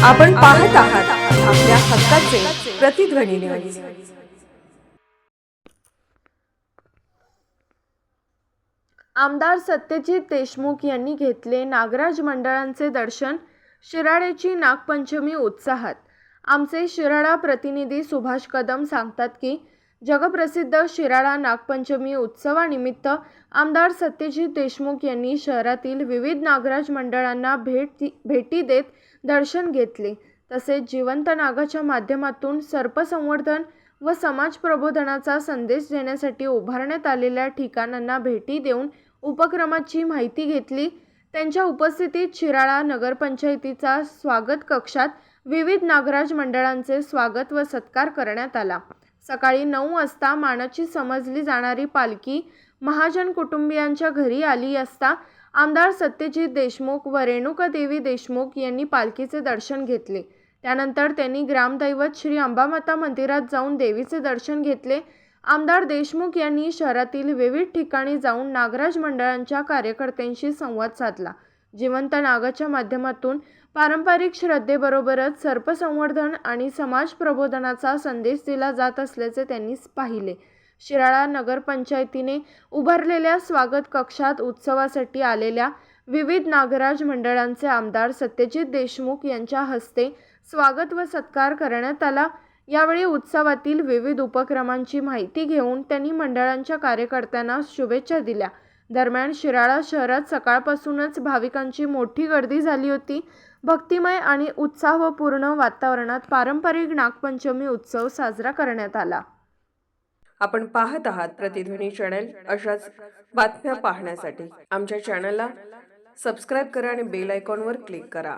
आपण पाहत आहात आपल्या हक्काचे प्रतिध्वनी न्यूज। आमदार सत्यजित देशमुख यांनी घेतले नागराज मंडळांचे दर्शन। शिराळ्याची नागपंचमी उत्साहात। आमचे शिराळा प्रतिनिधी सुभाष कदम सांगतात की जगप्रसिद्ध शिराळा नागपंचमी उत्सवानिमित्त आमदार सत्यजित देशमुख यांनी शहरातील विविध नागराज मंडळांना भेटी देत दर्शन घेतले। तसेच जिवंत नागाच्या माध्यमातून सर्पसंवर्धन व समाज प्रबोधनाचा संदेश देण्यासाठी उभारण्यात आलेल्या ठिकाणांना भेटी देऊन उपक्रमाची माहिती घेतली। त्यांच्या उपस्थितीत शिराळा नगरपंचायतीचा स्वागत कक्षात विविध नागराज मंडळांचे स्वागत व सत्कार करण्यात आला। सकाळी 9 वाजता मानाची समजली जाणारी पालखी महाजन कुटुंबियांच्या घरी आली असता आमदार सत्यजित देशमुख व रेणुका देवी देशमुख यांनी पालखीचे दर्शन घेतले। त्यानंतर त्यांनी ग्रामदैवत श्री अंबामाता मंदिरात जाऊन देवीचे दर्शन घेतले। आमदार देशमुख यांनी शहरातील विविध ठिकाणी जाऊन नागराज मंडळांच्या कार्यकर्त्यांशी संवाद साधला। जिवंत नागाच्या माध्यमातून पारंपरिक श्रद्धेबरोबरच सर्पसंवर्धन आणि समाज प्रबोधनाचा संदेश दिला जात असल्याचे त्यांनी पाहिले। शिराळा नगरपंचायतीने उभारलेल्या स्वागत कक्षात उत्सवासाठी आलेल्या विविध नागराज मंडळांचे आमदार सत्यजित देशमुख यांच्या हस्ते स्वागत व सत्कार करण्यात आला। यावेळी उत्सवातील विविध उपक्रमांची माहिती घेऊन त्यांनी मंडळांच्या कार्यकर्त्यांना शुभेच्छा दिल्या। दरम्यान शिराळा शहरात सकाळपासूनच भाविकांची मोठी गर्दी झाली होती। भक्तिमय आणि उत्साहपूर्ण वातावरणात पारंपरिक नागपंचमी उत्सव साजरा करण्यात आला। आपण पाहत आहात प्रतिध्वनी चॅनल। अशाच बातम्या पाहण्यासाठी आमच्या चॅनलला सबस्क्राइब करा आणि बेल आयकॉनवर क्लिक करा।